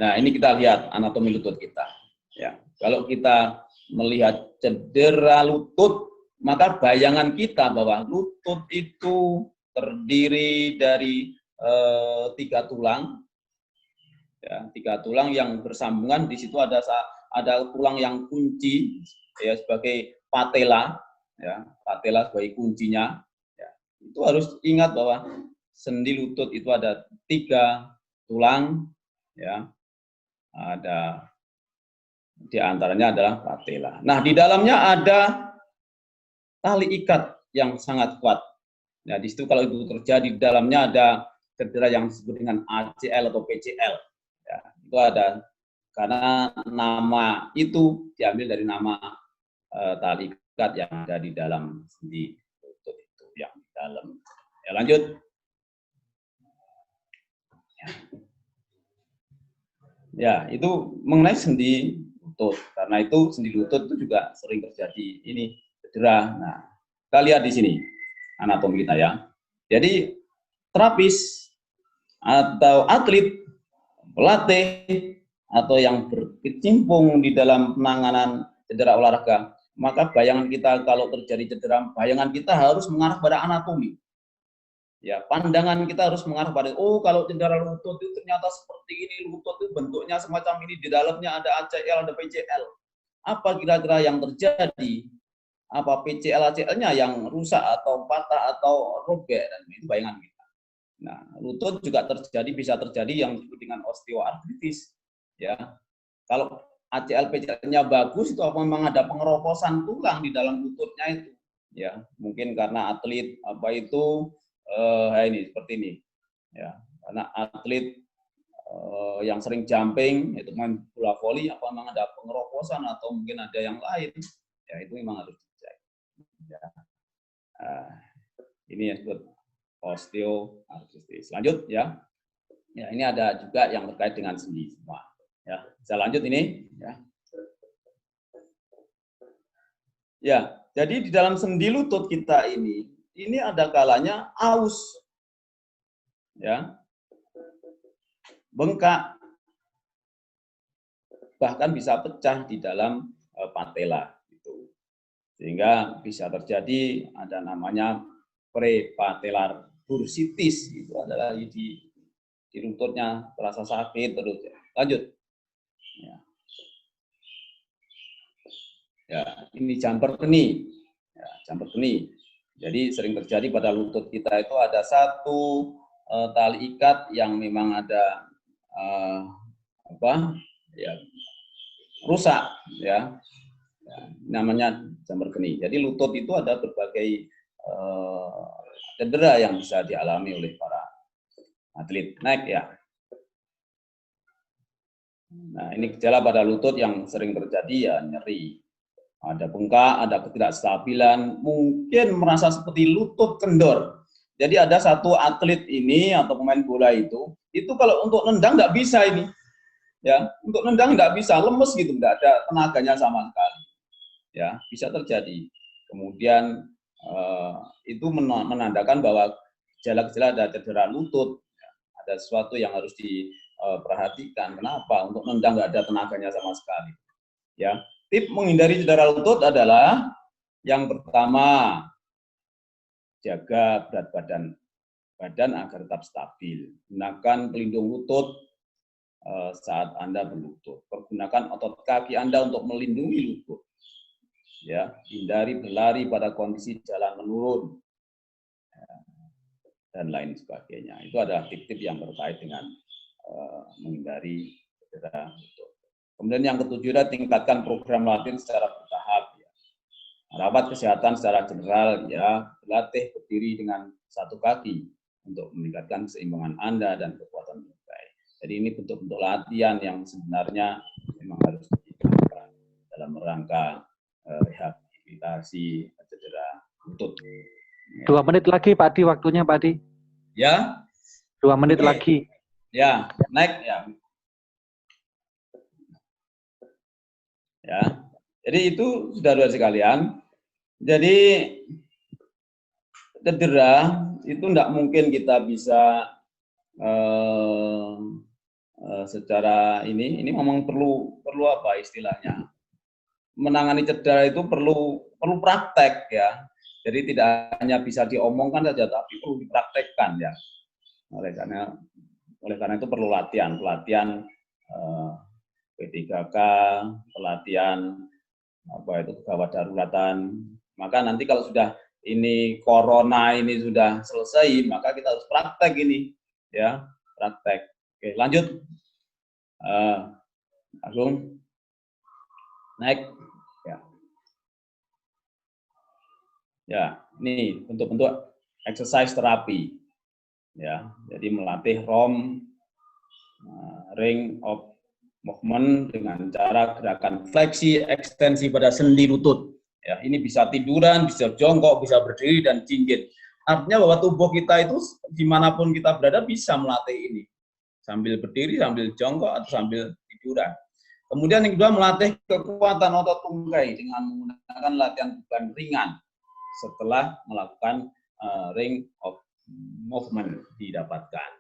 Nah, ini kita lihat anatomi lutut kita. Ya, kalau kita melihat cedera lutut, maka bayangan kita bahwa lutut itu terdiri dari 3 tulang, ya, 3 tulang yang bersambungan. Di situ ada tulang yang kunci, ya, sebagai patella, ya, patella sebagai kuncinya. Ya, itu harus ingat bahwa sendi lutut itu ada 3 tulang, ya, ada di antaranya adalah patella. Nah, di dalamnya ada tali ikat yang sangat kuat. Nah, di situ kalau itu terjadi di dalamnya ada cedera yang disebut dengan ACL atau PCL. Ya, itu ada karena nama itu diambil dari nama tali ikat yang ada di dalam sendi lutut itu yang di dalam. Ya, lanjut. Ya, itu mengenai sendi lutut. Karena itu sendi lutut itu juga sering terjadi ini cedera. Nah, kita lihat di sini anatomi kita ya. Jadi terapis atau atlet, pelatih atau yang berkecimpung di dalam penanganan cedera olahraga, maka bayangan kita kalau terjadi cedera, bayangan kita harus mengarah pada anatomi. Ya, pandangan kita harus mengarah pada, oh kalau cedera lutut itu ternyata seperti ini, lutut itu bentuknya semacam ini, di dalamnya ada ACL, ada PCL. Apa kira-kira yang terjadi? Apa PCL, ACL-nya yang rusak atau patah atau robek, dan itu bayangan kita. Nah, lutut juga bisa terjadi yang disebut dengan osteoartritis. Ya, kalau ACL, PCL-nya bagus, itu memang ada pengeroposan tulang di dalam lututnya itu. Ya, mungkin karena atlet ini seperti ini, ya, karena atlet yang sering jumping, itu main bola voli, apa memang ada pengeroposan atau mungkin ada yang lain, ya itu memang harus dicek. Ya. Ini yang disebut osteoartritis. Lanjut ya. Ya, ini ada juga yang terkait dengan sendi semua. Ya, bisa lanjut ini. Ya. Ya, jadi di dalam sendi lutut kita ini ada kalanya aus, ya, bengkak, bahkan bisa pecah di dalam patella itu, sehingga bisa terjadi ada namanya prepatellar bursitis, itu adalah di lututnya terasa sakit terus. Ya. Lanjut. Ya. Ya, ini jumper keni. Ya, jumper keni. Jadi sering terjadi pada lutut kita itu ada satu tali ikat yang memang ada ya, rusak, ya. Ya, namanya jumper keni. Jadi lutut itu ada berbagai cedera yang bisa dialami oleh para atlet. Naik ya. Nah, ini gejala pada lutut yang sering terjadi ya nyeri. Ada bengkak, ada ketidakstabilan, mungkin merasa seperti lutut kendor. Jadi ada satu atlet ini atau pemain bola itu kalau untuk nendang nggak bisa ini, ya, untuk nendang nggak bisa, lemes gitu, nggak ada tenaganya sama sekali, ya, bisa terjadi. Kemudian itu menandakan bahwa gejala-gejala ada cedera lutut, ya, ada sesuatu yang harus diperhatikan. Kenapa? Untuk nendang nggak ada tenaganya sama sekali, ya. Tip menghindari cedera lutut adalah yang pertama, jaga berat badan agar tetap stabil. Gunakan pelindung lutut saat Anda berlutut. Pergunakan otot kaki Anda untuk melindungi lutut. Ya, hindari berlari pada kondisi jalan menurun dan lain sebagainya. Itu adalah tip-tip yang terkait dengan menghindari cedera lutut. Kemudian yang ketujuh adalah tingkatkan program latihan secara bertahap. Ya. Rawat kesehatan secara general, ya, berlatih berdiri dengan satu kaki untuk meningkatkan keseimbangan Anda dan kekuatan tubuh. Jadi ini bentuk-bentuk latihan yang sebenarnya memang harus dilakukan dalam rangka rehabilitasi cedera lutut. 2 menit lagi Pak Di, waktunya Pak Di. Ya. 2 menit lagi. Ya, naik ya. Ya, jadi itu saudara sekalian. Jadi cedera itu tidak mungkin kita bisa secara ini memang perlu apa istilahnya, menangani cedera itu perlu praktek ya. Jadi tidak hanya bisa diomongkan saja, tapi perlu dipraktekkan ya. Oleh karena itu perlu pelatihan P3K, pelatihan kegawat daruratan. Maka nanti kalau sudah ini corona ini sudah selesai, maka kita harus praktek ini ya, praktek. Oke, lanjut. Agung. Naik. Ya, ini bentuk-bentuk exercise terapi. Ya, jadi melatih ring of movement dengan cara gerakan fleksi ekstensi pada sendi lutut. Ya, ini bisa tiduran, bisa jongkok, bisa berdiri dan jinjit. Artinya bahwa tubuh kita itu dimanapun kita berada bisa melatih ini. Sambil berdiri, sambil jongkok, atau sambil tiduran. Kemudian yang kedua, melatih kekuatan otot tungkai dengan menggunakan latihan beban ringan setelah melakukan ring of movement didapatkan.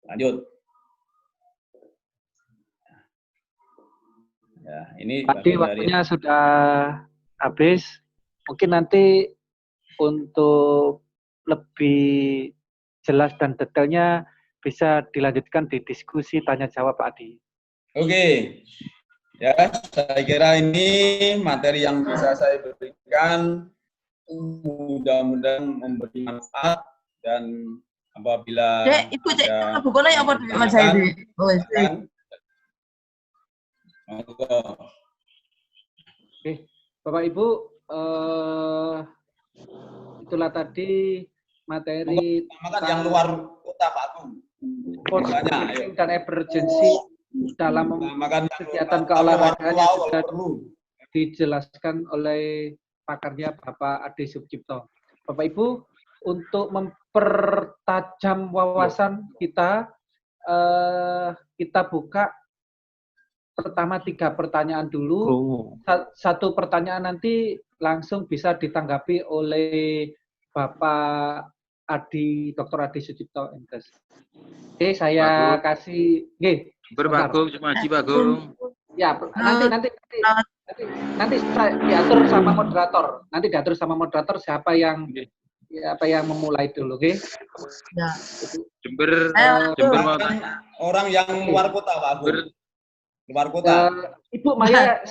Lanjut. Ya, ini Tadi waktunya sudah habis. Mungkin nanti untuk lebih jelas dan detailnya bisa dilanjutkan di diskusi tanya jawab Pak Adi. Oke. Ya, saya kira ini materi yang bisa saya berikan mudah-mudahan memberi manfaat, dan apabila Ibu cek bukunya apa Mas Saidi? Oke, Bapak Ibu, itulah tadi materi yang luar kota Pak Agung. Dan emergency dalam kegiatan keolahragaan yang sudah dijelaskan oleh pakarnya Bapak Ade Subcipto. Bapak Ibu, untuk mempertajam wawasan kita, kita buka pertama 3 pertanyaan dulu. Satu pertanyaan nanti langsung bisa ditanggapi oleh Bapak Adi, Dr. Ade Subcipto MTes. Oke, saya kasih. Berbagung, Sumaji Bagong. Ya, nanti diatur sama moderator. Nanti diatur sama moderator siapa yang memulai dulu, oke? Ya. Jember orang yang luar kota, Pak Agung. Luar kota. Ibu Maya,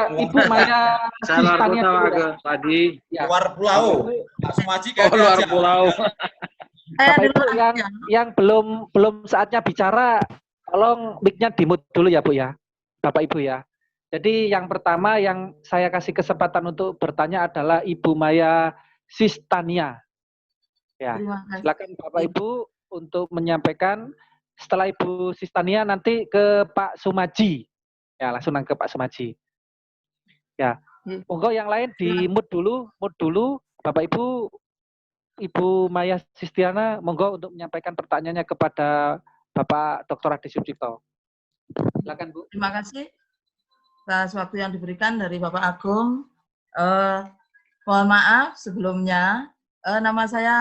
Ibu Maya. Saya luar kota, Pak tadi. Ya. Luar pulau. Pak Sumaji luar pulau. Bapak Ibu yang belum saatnya bicara, tolong mic-nya di-mute dulu ya, Bu ya. Bapak Ibu ya. Jadi yang pertama yang saya kasih kesempatan untuk bertanya adalah Ibu Maya Sistania. Ya, silakan Bapak Ibu untuk menyampaikan. Setelah Ibu Sistania nanti ke Pak Sumaji. Ya, langsung ke Pak Sumaji. Ya. Monggo yang lain di-mute dulu, Bapak Ibu. Ibu Maya Sistiana, monggo untuk menyampaikan pertanyaannya kepada Bapak Dr. Ade Subcipto. Silakan, Bu. Terima kasih atas waktu yang diberikan dari Bapak Agung. Mohon maaf sebelumnya, nama saya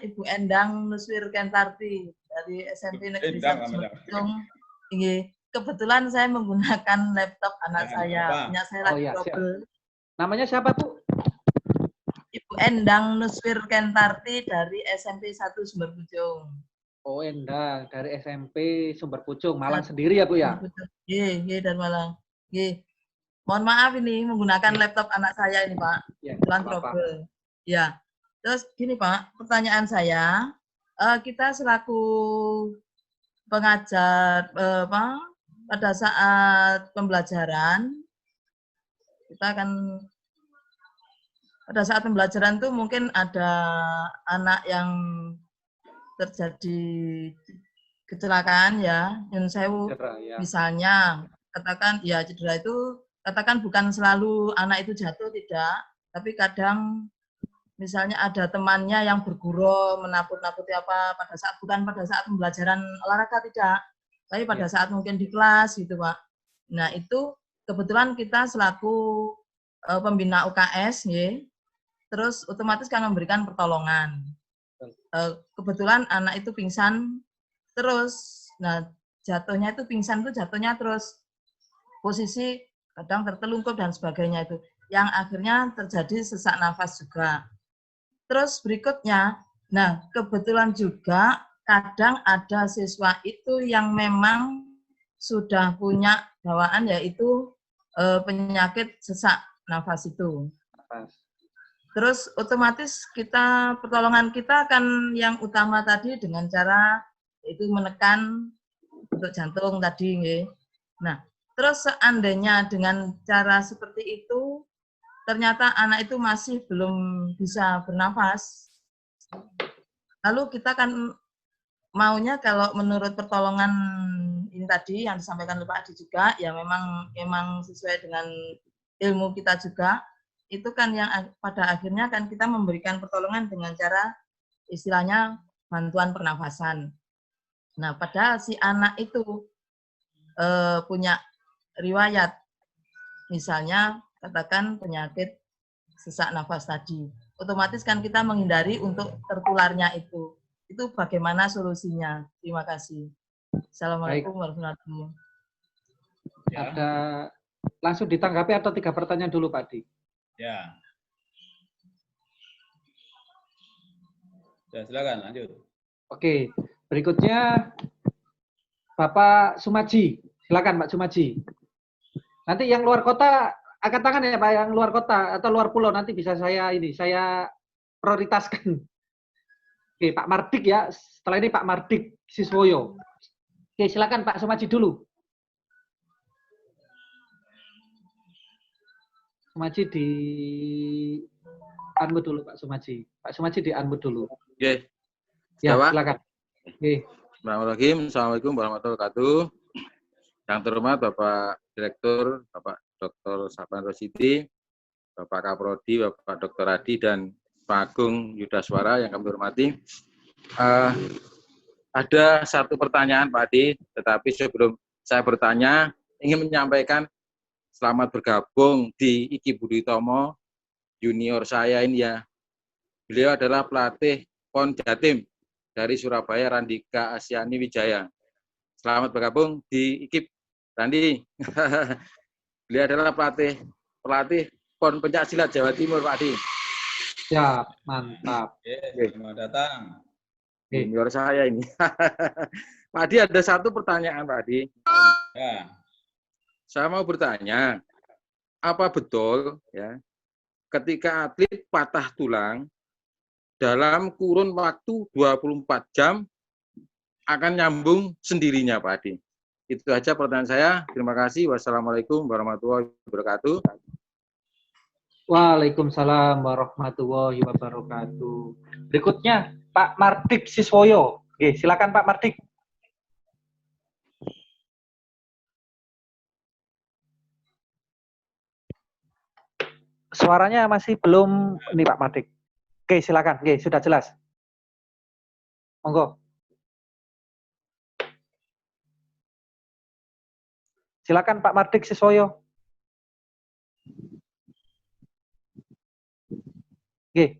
Ibu Endang Nuswir Kentarti dari SMP Negeri 1 Subciptung. Kebetulan saya menggunakan laptop anak saya, punya saya lagi trouble. Namanya siapa, Bu? Ibu Endang Nuswir Kentarti dari SMP 1 Sumber Pucung. Oh, Endang dari SMP Sumber Pucung, Malang sendiri ya, Bu ya? Iya, dan Malang. Mohon maaf ini menggunakan laptop anak saya ini, Pak. Kebetulan trouble. Ya. Terus gini, Pak, pertanyaan saya, kita selaku pengajar pada saat pembelajaran, pada saat pembelajaran tuh mungkin ada anak yang terjadi kecelakaan ya, yang sewu misalnya, katakan ya cedera itu, katakan bukan selalu anak itu jatuh, tidak, tapi kadang misalnya ada temannya yang bergurau, menakut-nakuti apa, bukan pada saat pembelajaran olahraga, tidak, tapi pada saat mungkin di kelas gitu, Pak. Nah itu kebetulan kita selaku pembina UKS, ya, terus otomatis kan memberikan pertolongan. Kebetulan anak itu pingsan terus. Nah, jatuhnya itu pingsan itu jatuhnya terus posisi kadang tertelungkup dan sebagainya itu. Yang akhirnya terjadi sesak nafas juga. Terus berikutnya, nah kebetulan juga kadang ada siswa itu yang memang sudah punya bawaan yaitu penyakit sesak nafas itu. Terus otomatis pertolongan kita akan yang utama tadi dengan cara itu menekan untuk jantung tadi. Nge. Nah, terus seandainya dengan cara seperti itu, ternyata anak itu masih belum bisa bernafas, lalu kita kan maunya kalau menurut pertolongan ini tadi yang disampaikan oleh Pak Adi juga, ya memang sesuai dengan ilmu kita juga, itu kan yang pada akhirnya kan kita memberikan pertolongan dengan cara istilahnya bantuan pernafasan. Nah, padahal si anak itu punya riwayat, misalnya katakan penyakit sesak nafas tadi, otomatis kan kita menghindari untuk tertularnya itu. Itu bagaimana solusinya? Terima kasih. Assalamualaikum warahmatullahi wabarakatuh. Ada langsung ditanggapi atau 3 pertanyaan dulu Pak Di? Ya. Ya, silakan lanjut. Oke, berikutnya Bapak Sumaji. Silakan Pak Sumaji. Nanti yang luar kota angkat tangan ya Pak, yang luar kota atau luar pulau nanti bisa saya prioritaskan. Oke, Pak Mardik ya. Setelah ini Pak Mardik Siswoyo. Oke, silakan Pak Sumaji dulu. Sumaji di unmute dulu Pak Sumaji. Pak Sumaji di unmute dulu. Oke. Ya, Siapa? silakan. Oke. Assalamualaikum warahmatullahi wabarakatuh. Yang terhormat Bapak Direktur, Bapak Dr. Sapan Rosidi, Bapak Kaprodi, Bapak Dr. Adi, dan Pak Agung Yudaswara yang kami hormati. Ada satu pertanyaan Pak Adi, tetapi sebelum saya bertanya, ingin menyampaikan selamat bergabung di Iki Budi Utomo, junior saya ini ya. Beliau adalah pelatih PON Jatim dari Surabaya, Randika Asyani Wijaya. Selamat bergabung di IKIP, Randi. Beliau adalah pelatih PON Pencaksilat Jawa Timur, Pak Adi. Ya, mantap. Selamat datang. Junior saya ini. Pak Adi, ada satu pertanyaan, Pak Adi. Ya. Saya mau bertanya, apa betul ya ketika atlet patah tulang dalam kurun waktu 24 jam akan nyambung sendirinya, Pak Adi? Itu aja pertanyaan saya. Terima kasih. Wassalamualaikum warahmatullahi wabarakatuh. Waalaikumsalam warahmatullahi wabarakatuh. Berikutnya Pak Mardik Siswoyo. Oke, silakan Pak Mardik. Suaranya masih belum ini Pak Mardik. Oke, silakan. Oke, sudah jelas. Monggo. Silakan Pak Mardik Siswoyo. Oke.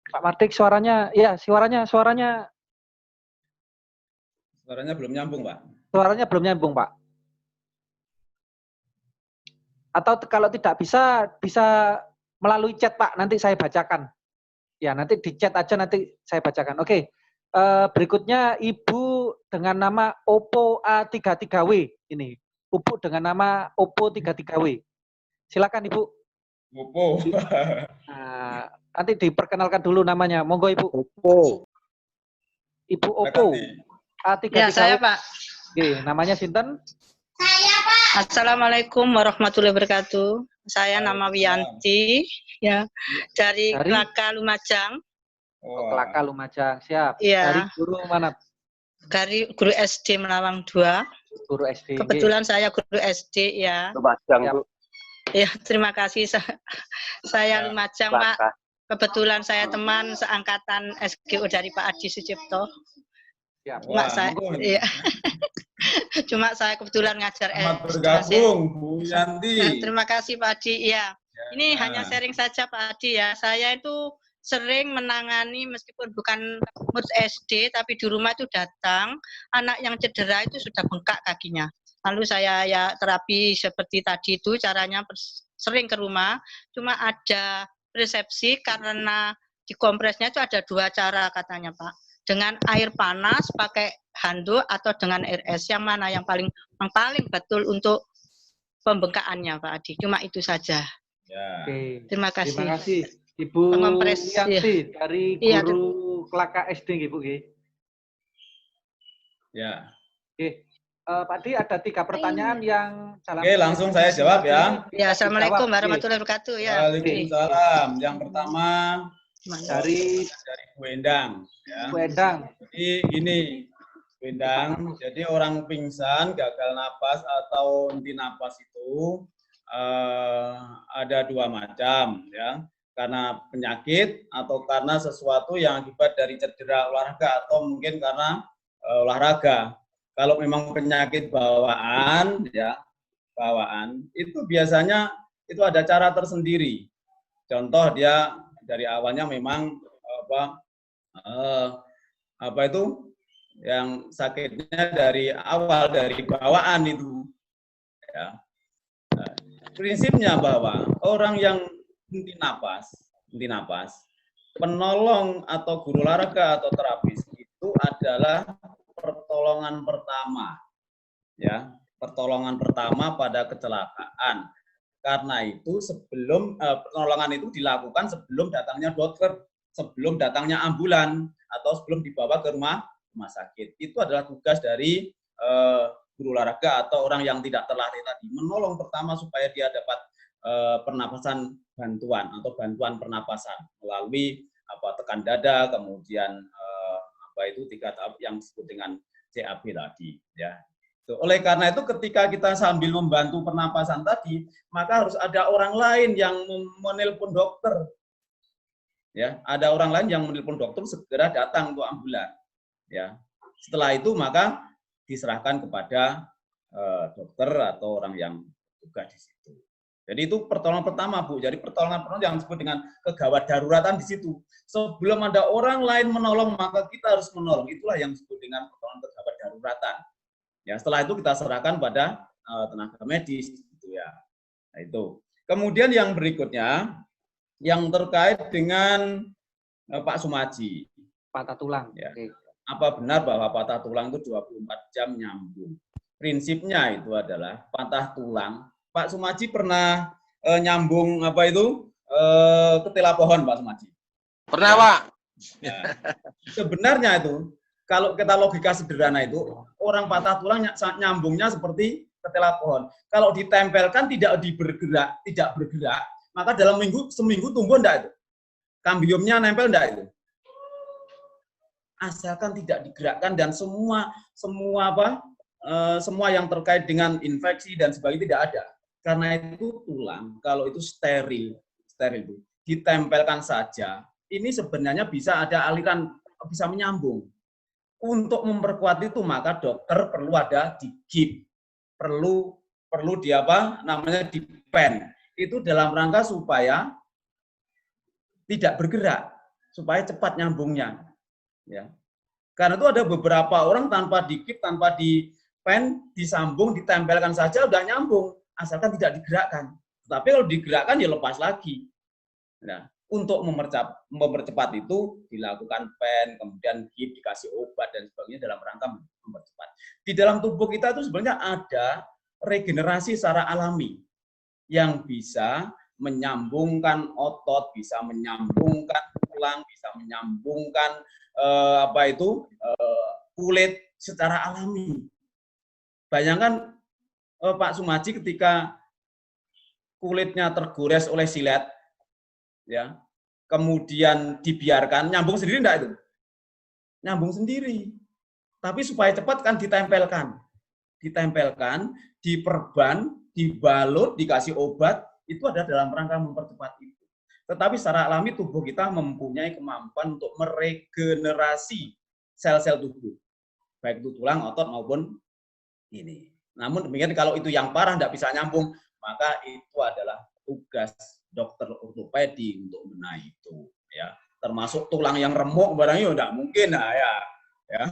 Pak Mardik suaranya suaranya belum nyambung, Pak. Suaranya belum nyambung, Pak. Atau kalau tidak bisa melalui chat, Pak. Nanti saya bacakan. Ya, nanti di chat aja nanti saya bacakan. Oke. Berikutnya Ibu dengan nama Oppo A33W ini. Ibu dengan nama Oppo 33W. Silakan Ibu. Oppo. Nah, nanti diperkenalkan dulu namanya. Monggo Ibu. Oppo. Ibu Oppo A33W. Ya, saya Pak. Oke, namanya sinten? Saya Pak. Assalamualaikum warahmatullahi wabarakatuh. Saya nama Wiyanti, ya, dari Kelaka Lumajang. Oh, Kelaka Lumajang, siap. Ya. Dari guru mana? Dari guru SD Melawang 2. Guru SD. Kebetulan saya guru SD, ya. Lumajang, Bu. Ya, terima kasih. Saya Lumajang, Pak. Kebetulan saya teman seangkatan SGO dari Pak Adi Sucipto. Cuma cuma saya kebetulan ngajar bergabung, Bu Yanti. Terima kasih Pak Adi. Ya, ini hanya sharing saja Pak Adi ya. Saya itu sering menangani meskipun bukan murid SD, tapi di rumah itu datang anak yang cedera itu sudah bengkak kakinya. Lalu saya ya terapi seperti tadi itu caranya sering ke rumah, cuma ada resepsi karena dikompresnya itu ada 2 cara katanya Pak. Dengan air panas pakai handuk atau dengan air es, yang mana yang paling betul untuk pembengkakannya Pak Adi. Cuma itu saja. Ya. Oke. Terima kasih. Terima kasih Ibu Yanti dari guru Kelaka SD Ibu. Ya. Oke. Pak Adi ada 3 pertanyaan yang dalam. Oke, langsung saya jawab ya. Ya, Assalamualaikum warahmatullahi wabarakatuh. Ya. Waalaikumsalam. Yang pertama dari Bu Endang. Ya. Bu Endang. Jadi gini, Bu Endang. Jadi orang pingsan, gagal napas atau henti napas itu ada 2 macam, ya. Karena penyakit atau karena sesuatu yang akibat dari cedera olahraga atau mungkin karena olahraga. Kalau memang penyakit bawaan, ya itu biasanya itu ada cara tersendiri. Contoh dia dari awalnya memang apa itu yang sakitnya dari awal dari bawaan itu. Ya. Nah, prinsipnya bahwa orang yang henti napas, penolong atau guru olahraga atau terapis itu adalah pertolongan pertama, ya, pertolongan pertama pada kecelakaan. Karena itu pertolongan itu dilakukan sebelum datangnya dokter, sebelum datangnya ambulan atau sebelum dibawa ke rumah sakit. Itu adalah tugas dari guru olahraga atau orang yang tidak terlatih tadi, menolong pertama supaya dia dapat pernapasan bantuan atau bantuan pernapasan melalui tekan dada, kemudian 3 tahap yang disebut dengan CAB tadi, ya. Oleh karena itu ketika kita sambil membantu pernapasan tadi, maka harus ada orang lain yang menelpon dokter. Ya, ada orang lain yang menelpon dokter segera datang untuk ambulan. Ya. Setelah itu maka diserahkan kepada dokter atau orang yang bertugas di situ. Jadi itu pertolongan pertama, Bu. Jadi pertolongan yang disebut dengan kegawat daruratan di situ. Sebelum ada orang lain menolong, maka kita harus menolong. Itulah yang disebut dengan pertolongan kegawat daruratan. Ya, setelah itu kita serahkan pada tenaga medis, gitu ya. Nah, itu. Kemudian yang berikutnya, yang terkait dengan Pak Sumaji. Patah tulang. Ya. Apa benar bahwa patah tulang itu 24 jam nyambung? Prinsipnya itu adalah patah tulang. Pak Sumaji pernah nyambung ketela pohon, Pak Sumaji? Pernah, Pak. Ya. Sebenarnya itu, kalau kita logika sederhana itu, orang patah tulang nyambungnya seperti ketela pohon. Kalau ditempelkan tidak bergerak, maka dalam seminggu tumbuh enggak itu? Kambiumnya nempel enggak itu? Asalkan tidak digerakkan dan semua yang terkait dengan infeksi dan sebagainya tidak ada. Karena itu tulang, kalau itu steril itu ditempelkan saja, ini sebenarnya bisa ada aliran, bisa menyambung. Untuk memperkuat itu maka dokter perlu ada digip, perlu di pen. Itu dalam rangka supaya tidak bergerak, supaya cepat nyambungnya. Ya. Karena itu ada beberapa orang tanpa digip, tanpa di pen, disambung, ditempelkan saja udah nyambung, asalkan tidak digerakkan. Tapi kalau digerakkan ya lepas lagi. Nah, untuk mempercepat itu dilakukan pen, kemudian gip, dikasih obat dan sebagainya dalam rangka mempercepat. Di dalam tubuh kita itu sebenarnya ada regenerasi secara alami yang bisa menyambungkan otot, bisa menyambungkan tulang, bisa menyambungkan kulit secara alami. Bayangkan Pak Sumaji ketika kulitnya tergores oleh silet, ya, kemudian dibiarkan, nyambung sendiri enggak itu? Nyambung sendiri. Tapi supaya cepat kan ditempelkan, diperban, dibalut, dikasih obat, itu ada dalam rangka mempercepat itu. Tetapi secara alami tubuh kita mempunyai kemampuan untuk meregenerasi sel-sel tubuh, baik itu tulang, otot maupun ini. Namun demikian kalau itu yang parah tidak bisa nyambung, maka itu adalah tugas dokter ortopedi untuk benahi itu. Ya. termasuk tulang yang remuk barangnya enggak mungkin. Nah, ya.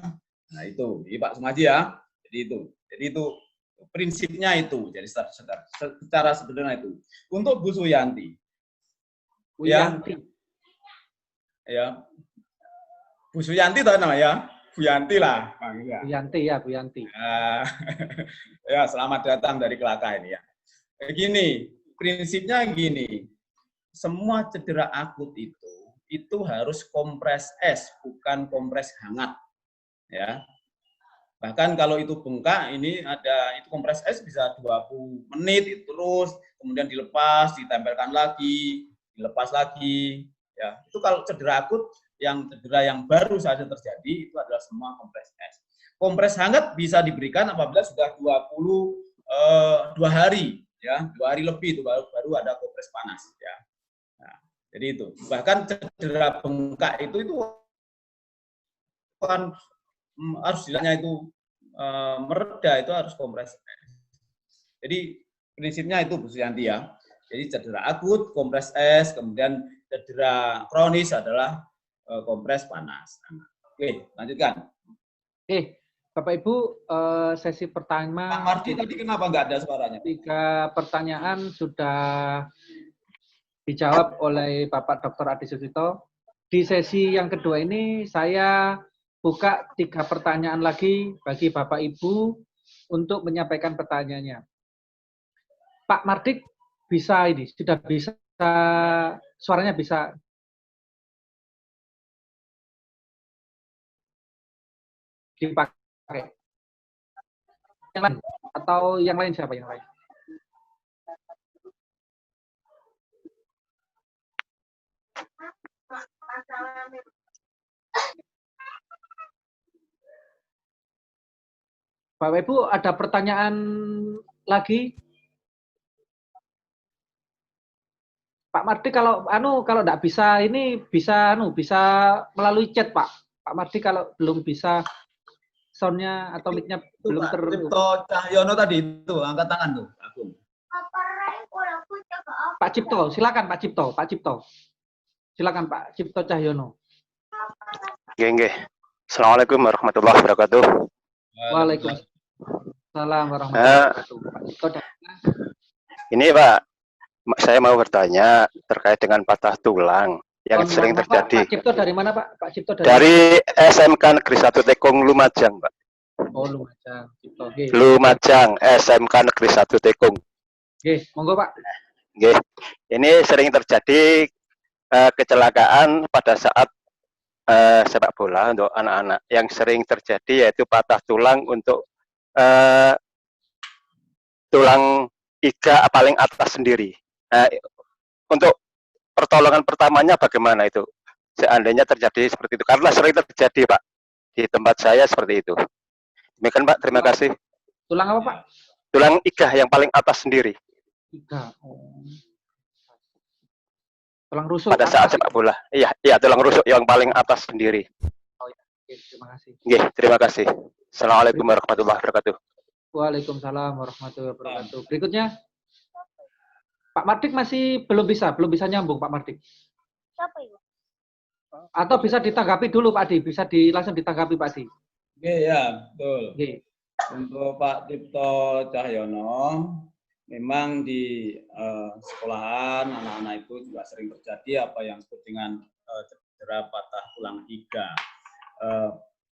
Nah, itu. Jadi Pak Sumaji ya. Jadi itu prinsipnya itu. Jadi secara sederhana itu. Untuk Bu Suyanti. Bu Yanti. Ya. Bu Suyanti tahu namanya? Bu Yanti lah. Bu Yanti ya, Bu Yanti. Ya, selamat datang dari Kelaka ini ya. Gini, prinsipnya gini. Semua cedera akut itu harus kompres es, bukan kompres hangat. Ya. Bahkan kalau itu bengkak, itu kompres es bisa 20 menit terus, kemudian dilepas, ditempelkan lagi, dilepas lagi. Ya, itu kalau cedera akut, cedera yang baru saja terjadi itu adalah semua kompres es. Kompres hangat bisa diberikan apabila sudah 2 hari, ya, 2 hari lebih itu baru ada kompres panas, ya. Nah, jadi itu. Bahkan cedera bengkak itu kan harus istilahnya itu mereda, itu harus kompres es. Jadi prinsipnya itu Bu Suyanti ya. Jadi cedera akut kompres es, kemudian cedera kronis adalah kompres panas. Oke, lanjutkan. Bapak Ibu, sesi pertama. Pak Mardi tadi kenapa nggak ada suaranya? 3 pertanyaan sudah dijawab oleh Bapak Dr. Adi Susito. Di sesi yang kedua ini saya buka 3 pertanyaan lagi bagi Bapak Ibu untuk menyampaikan pertanyaannya. Pak Mardik bisa ini, sudah bisa, suaranya bisa. Dipakai. Yang lain, atau yang lain siapa yang lain? Bapak Ibu ada pertanyaan lagi? Pak Mardi kalau enggak bisa ini bisa melalui chat Pak. Pak Mardi kalau belum bisa soundnya atau mic-nya belum Pak Cipto Cahyono tadi itu angkat tangan tuh. Pak Cipto, silakan Pak Cipto. Silakan Pak Cipto Cahyono. Nggih. Assalamualaikum warahmatullahi wabarakatuh. Waalaikumsalam warahmatullahi wabarakatuh. Ini Pak, saya mau bertanya terkait dengan patah tulang yang sering terjadi. Pak Cipto dari mana Pak? Pak Cipto dari SMK Negeri 1 Tekong Lumajang, Pak. Oh, Lumajang. Cipto. Lumajang, SMK Negeri 1 Tekong. Oke, monggo Pak. Oke. Ini sering terjadi kecelakaan pada saat sepak bola untuk anak-anak. Yang sering terjadi yaitu patah tulang untuk tulang iga paling atas sendiri. Untuk pertolongan pertamanya bagaimana itu? Seandainya terjadi seperti itu. Karena sering terjadi, Pak. Di tempat saya seperti itu. Demikian, Pak. Terima kasih. Tulang apa, Pak? Tulang iga yang paling atas sendiri. Iga. Oh. Tulang rusuk. Pada saat sepak bola. Iya, tulang rusuk yang paling atas sendiri. Oh, ya. Oke, terima kasih. Oke, terima kasih. Assalamualaikum warahmatullahi wabarakatuh. Waalaikumsalam warahmatullahi wabarakatuh. Berikutnya, Pak Mardik masih belum bisa nyambung Pak Mardik. Siapa itu? Atau bisa ditanggapi dulu Pak Adi, bisa langsung ditanggapi Pak Adi. Oke ya, betul. Oke. Untuk Pak Cipto Cahyono, memang di sekolahan anak-anak itu juga sering terjadi apa yang disebut dengan cedera patah tulang iga.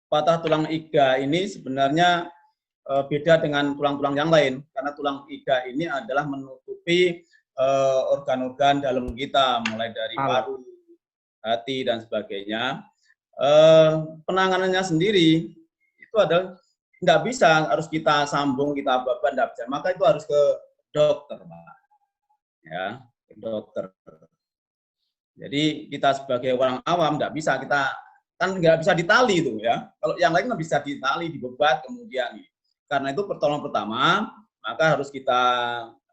Patah tulang iga ini sebenarnya beda dengan tulang-tulang yang lain, karena tulang iga ini adalah menutupi organ-organ dalam kita, mulai dari paru, hati, dan sebagainya. Penanganannya sendiri itu adalah nggak bisa, harus kita sambung, kita beban, nggak bisa. Maka itu harus ke dokter, Pak. Ya, ke dokter. Jadi kita sebagai orang awam nggak bisa, kita kan nggak bisa ditali itu ya. Kalau yang lain nggak bisa ditali, dibebat kemudian. Karena itu pertolongan pertama, maka harus kita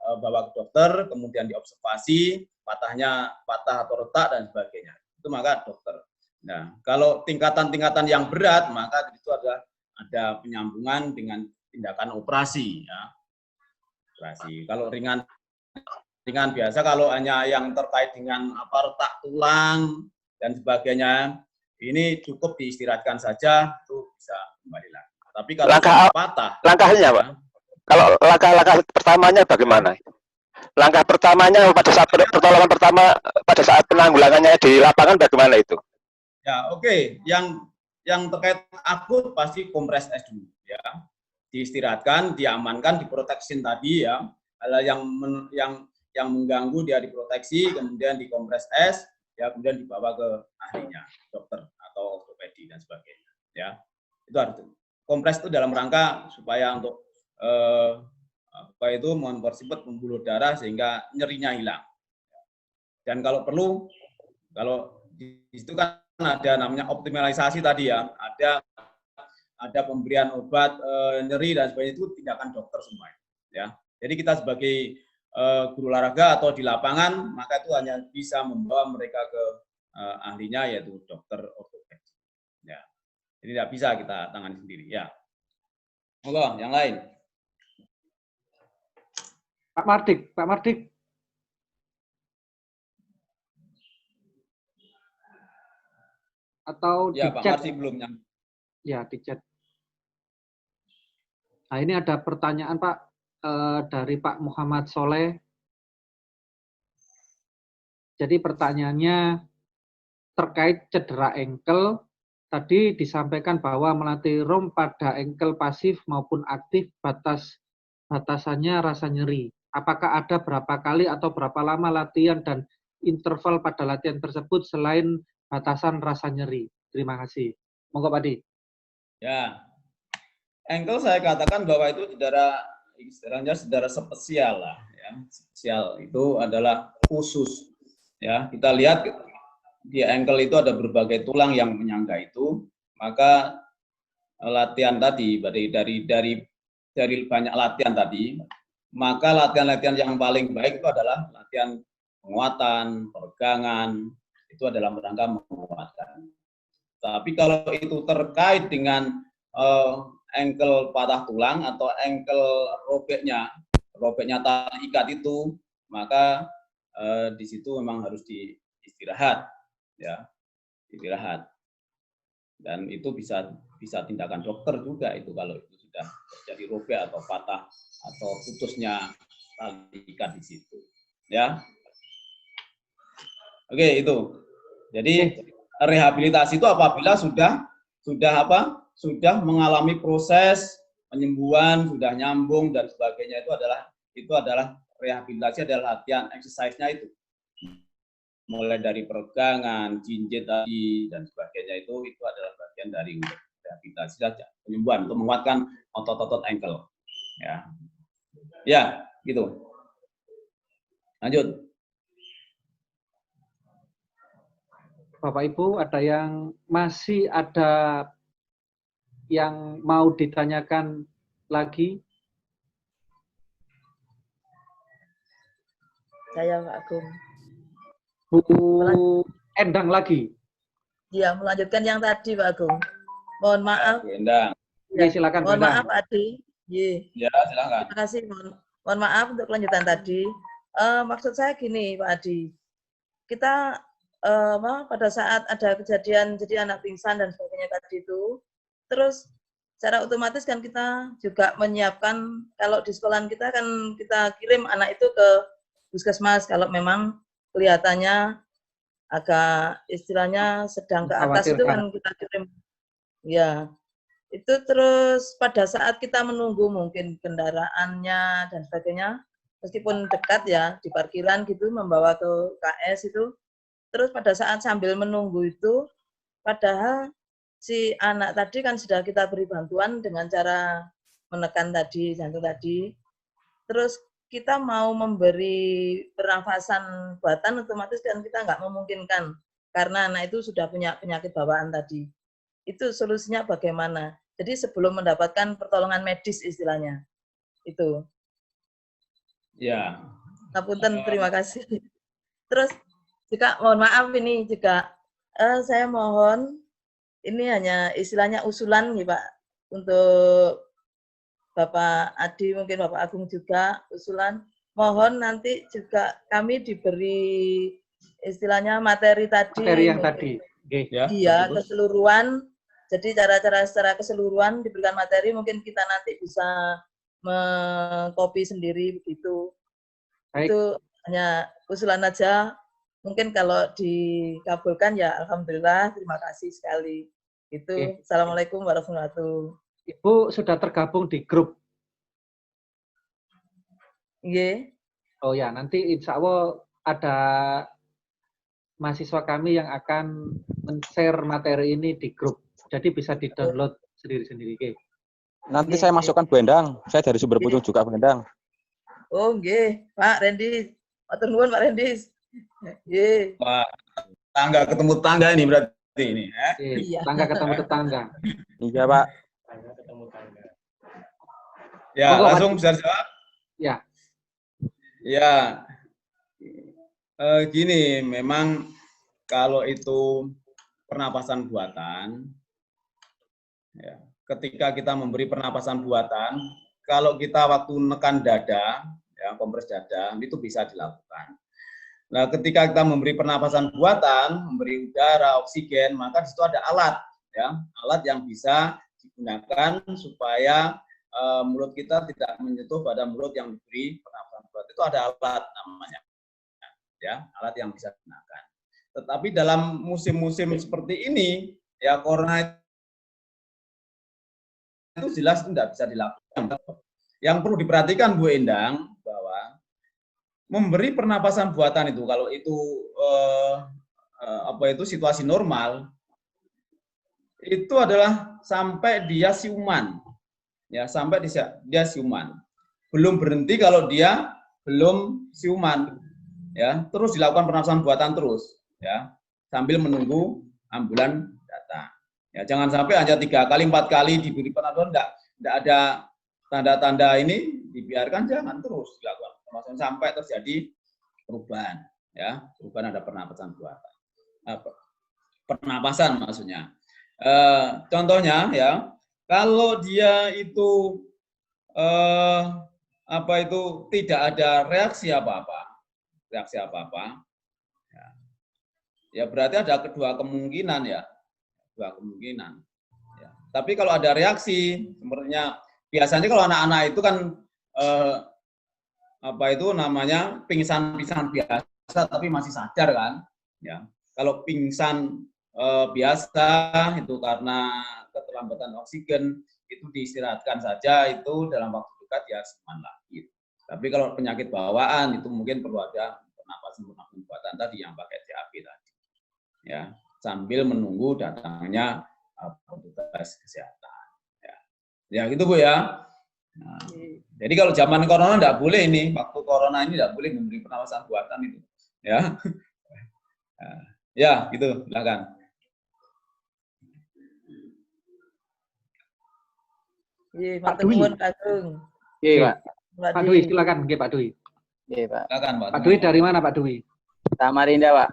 bawa ke dokter, kemudian diobservasi, patah atau retak dan sebagainya. Itu maka dokter. Nah, kalau tingkatan-tingkatan yang berat, maka itu ada penyambungan dengan tindakan operasi. Ya. Operasi. Kalau ringan biasa, kalau hanya yang terkait dengan retak tulang, dan sebagainya, ini cukup diistirahatkan saja, itu bisa kembali lagi. Tapi kalau patah, langkahnya Pak, kalau langkah-langkah pertamanya bagaimana? Langkah pertamanya pada saat pertolongan pertama, pada saat penanggulangannya di lapangan bagaimana itu? Ya, oke. Yang terkait akut pasti kompres es dulu, ya. Diistirahatkan, diamankan, diproteksin tadi, ya. Hal yang mengganggu dia diproteksi, kemudian dikompres es, ya, kemudian dibawa ke ahlinya, dokter atau ortopedi dan sebagainya, ya. Itu harus. Kompres itu dalam rangka supaya untuk apa itu mempersempit pembuluh darah sehingga nyerinya hilang. Dan kalau perlu, kalau di situ kan ada namanya optimalisasi tadi, ya, ada pemberian obat nyeri dan sebagainya, itu tindakan dokter semua, ya. Jadi kita sebagai guru olahraga atau di lapangan, maka itu hanya bisa membawa mereka ke ahlinya, yaitu dokter ortopedi, ya. Jadi tidak bisa kita tangani sendiri, ya. Monggo, yang lain. Pak Mardik. Atau ya, di Pak chat. Mardik belum nyampe. Ya, di chat. Nah, ini ada pertanyaan Pak dari Pak Muhammad Soleh. Jadi pertanyaannya terkait cedera engkel, tadi disampaikan bahwa melatih ROM pada engkel pasif maupun aktif batasannya rasa nyeri. Apakah ada berapa kali atau berapa lama latihan dan interval pada latihan tersebut selain batasan rasa nyeri? Terima kasih. Monggo Pak Di. Ya, engkel saya katakan bahwa itu istilahnya cedera spesial lah, ya. Spesial itu adalah khusus, ya. Kita lihat di engkel itu ada berbagai tulang yang menyangga itu, maka latihan tadi dari banyak latihan tadi, maka latihan-latihan yang paling baik itu adalah latihan penguatan, peregangan, itu adalah rangka menguatkan. Tapi kalau itu terkait dengan engkel patah tulang atau engkel robeknya tali ikat itu, maka di situ memang harus diistirahat, ya, istirahat. Dan itu bisa tindakan dokter juga itu kalau itu sudah terjadi robek atau patah atau putusnya tali ikat di situ, ya. Oke, itu. Jadi rehabilitasi itu apabila sudah mengalami proses penyembuhan, sudah nyambung dan sebagainya, itu adalah rehabilitasi, adalah latihan exercise-nya itu. Mulai dari peregangan, jinjit tadi dan sebagainya, itu adalah bagian dari rehabilitasi saja, penyembuhan untuk menguatkan otot-otot engkel. Ya. Ya, gitu. Lanjut. Bapak Ibu, masih ada yang mau ditanyakan lagi? Saya Pak Agung. Bu Endang lagi. Iya, melanjutkan yang tadi Pak Agung. Mohon maaf. Bu Endang. Ya, silakan. Mohon maaf Pak Adi. Ya, silakan. Terima kasih. Mohon maaf untuk kelanjutan tadi. Maksud saya gini Pak Adi. Kita pada saat ada kejadian jadi anak pingsan dan sebagainya tadi itu, terus secara otomatis kan kita juga menyiapkan, kalau di sekolahan kita kan kita kirim anak itu ke puskesmas kalau memang kelihatannya agak istilahnya sedang ke atas, itu kan kita kirim. Ya, itu terus pada saat kita menunggu mungkin kendaraannya dan sebagainya, meskipun dekat ya di parkiran gitu membawa ke KS itu. Terus pada saat sambil menunggu itu, padahal si anak tadi kan sudah kita beri bantuan dengan cara menekan tadi, jantung tadi. Terus kita mau memberi pernafasan buatan, otomatis kan kita nggak memungkinkan. Karena anak itu sudah punya penyakit bawaan tadi. Itu solusinya bagaimana? Jadi sebelum mendapatkan pertolongan medis istilahnya. Itu. Ya. Ngapunten, terima kasih. Terus juga mohon maaf ini juga saya mohon ini hanya istilahnya usulan nih Pak untuk Bapak Adi, mungkin Bapak Agung juga usulan, mohon nanti juga kami diberi istilahnya materi tadi. Materi yang tadi. Okay. Ya, iya, keseluruhan. Jadi cara-cara secara keseluruhan diberikan materi, mungkin kita nanti bisa mengcopy sendiri begitu. Baik. Itu hanya usulan aja. Mungkin kalau dikabulkan ya alhamdulillah, terima kasih sekali. Itu. Okay. Assalamualaikum warahmatullahi wabarakatuh. Ibu sudah tergabung di grup. Iya. Oh ya, nanti insya Allah ada mahasiswa kami yang akan men-share materi ini di grup. Jadi bisa di-download sendiri-sendiri. Okay. Nanti saya masukkan Bu Endang. Saya dari Sumber Pucung juga Bu Endang. Oh, nggih, Pak Rendi. Matur nuwun Pak Rendi. Nggih. Wah, tangga ketemu tangga ini berarti ini. Iya. Tangga ketemu tetangga. Iya, Pak. Ya, Monggo, langsung Pak. bisa jawab. Ya. Ya, gini, memang kalau itu pernapasan buatan, ya, ketika kita memberi pernapasan buatan, kalau kita waktu menekan dada, ya, kompres dada, itu bisa dilakukan. Nah, ketika kita memberi pernapasan buatan, memberi udara, oksigen, maka di situ ada alat, ya, alat yang bisa digunakan supaya mulut kita tidak menyentuh pada mulut yang diberi pernapasan buatan. Itu ada alat namanya, ya, alat yang bisa digunakan. Tetapi dalam musim-musim seperti ini, ya, corona itu jelas tidak bisa dilakukan. Yang perlu diperhatikan Bu Endang bahwa memberi pernapasan buatan itu kalau itu situasi normal itu adalah sampai dia siuman, ya, sampai dia siuman. Belum berhenti kalau dia belum siuman, ya, terus dilakukan pernapasan buatan terus, ya, sambil menunggu ambulan datang. Ya, jangan sampai hanya 3 kali 4 kali diberi pernapasan, enggak ada tanda-tanda ini, dibiarkan, jangan terus dilakukan pernapasan sampai terjadi perubahan, ya, perubahan ada pernapasan buatan. Pernapasan maksudnya. Contohnya, ya, kalau dia itu tidak ada reaksi apa-apa, ya berarti ada kedua kemungkinan, ya, dua kemungkinan. Ya. Tapi kalau ada reaksi, sebenarnya biasanya kalau anak-anak itu kan pingsan biasa, tapi masih sadar kan, ya. Kalau pingsan biasa itu karena keterlambatan oksigen, itu diistirahatkan saja, itu dalam waktu dekat ya siuman lagi. Tapi kalau penyakit bawaan itu mungkin perlu ada pernapasan buatan tadi yang pakai CAP tadi, ya, sambil menunggu datangnya petugas kesehatan, ya gitu Bu, ya. Nah, jadi kalau zaman corona tidak boleh ini, waktu corona ini tidak boleh memberi pernapasan buatan itu, ya. Ya, gitu, silakan. Iya, Pak Dwi. Iya, Pak. Pak Dwi, silakan, nggih Pak Dwi. Iya, Pak. Silakan, Pak. Pak Dwi dari mana Pak Dwi? Samarinda, Pak.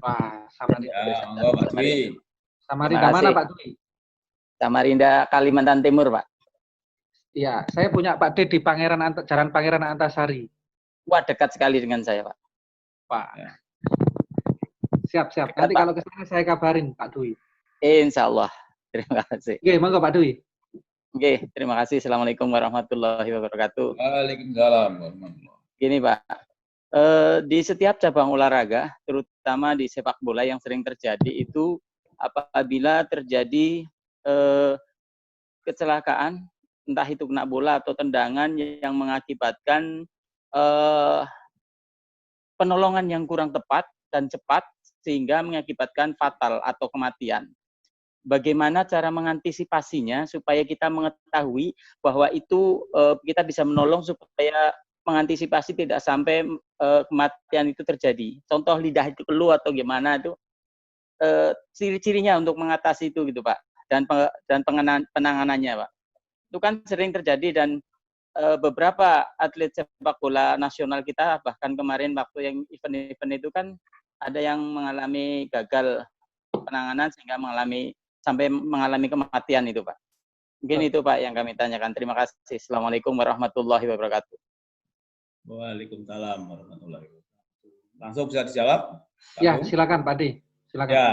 Wah, Samarinda. Ya, monggo Pak Dwi. Samarinda mana Pak Dwi? Samarinda, Kalimantan Timur, Pak. Iya, saya punya Pak D di Jalan Pangeran Antasari. Wah, dekat sekali dengan saya, Pak. Pak. Ya. Siap. Dekat, Nanti Pak. kalau ke sana saya kabarin Pak Dwi. Insya Allah. Terima kasih. Oke, monggo Pak Dwi. Oke, terima kasih. Assalamualaikum warahmatullahi wabarakatuh. Waalaikumsalam warahmatullahi wabarakatuh. Gini, Pak. Di setiap cabang olahraga, terutama di sepak bola yang sering terjadi itu apabila terjadi kecelakaan, entah itu kena bola atau tendangan yang mengakibatkan penolongan yang kurang tepat dan cepat sehingga mengakibatkan fatal atau kematian. Bagaimana cara mengantisipasinya supaya kita mengetahui bahwa itu kita bisa menolong supaya mengantisipasi tidak sampai kematian itu terjadi. Contoh lidah itu keluar atau gimana itu ciri-cirinya untuk mengatasi itu gitu Pak, dan penanganannya Pak. Itu kan sering terjadi dan beberapa atlet sepak bola nasional kita bahkan kemarin waktu yang event-event itu kan ada yang mengalami gagal penanganan sehingga sampai mengalami kematian itu Pak. Mungkin itu Pak yang kami tanyakan. Terima kasih. Assalamualaikum warahmatullahi wabarakatuh. Waalaikumsalam warahmatullahi wabarakatuh. Langsung bisa dijawab? Ya, silakan Pak Adi. Silakan. Ya,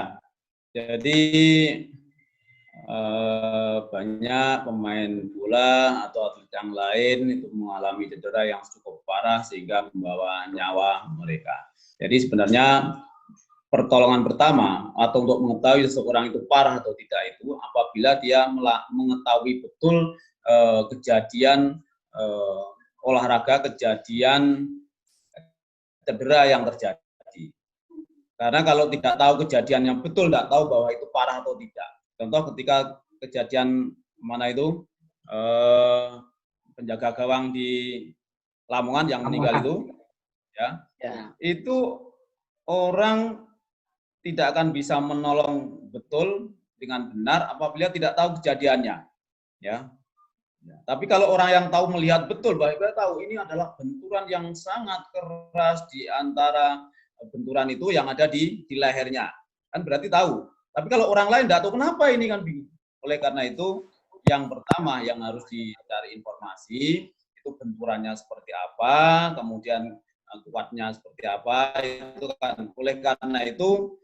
jadi banyak pemain bola atau atlet yang lain itu mengalami cedera yang cukup parah sehingga membawa nyawa mereka. Jadi sebenarnya pertolongan pertama atau untuk mengetahui seseorang itu parah atau tidak itu apabila dia mengetahui betul kejadian olahraga, kejadian cedera yang terjadi. Karena kalau tidak tahu kejadian yang betul, tidak tahu bahwa itu parah atau tidak. Contoh ketika kejadian mana itu penjaga gawang di Lamongan yang meninggal itu, ya, itu orang tidak akan bisa menolong betul dengan benar apabila tidak tahu kejadiannya, ya. Tapi kalau orang yang tahu melihat betul bahwa dia tahu ini adalah benturan yang sangat keras di antara benturan itu yang ada di lehernya, kan berarti tahu. Tapi kalau orang lain tidak tahu kenapa ini kan bingung. Oleh karena itu, yang pertama yang harus dicari informasi itu benturannya seperti apa, kemudian kuatnya seperti apa itu kan. Oleh karena itu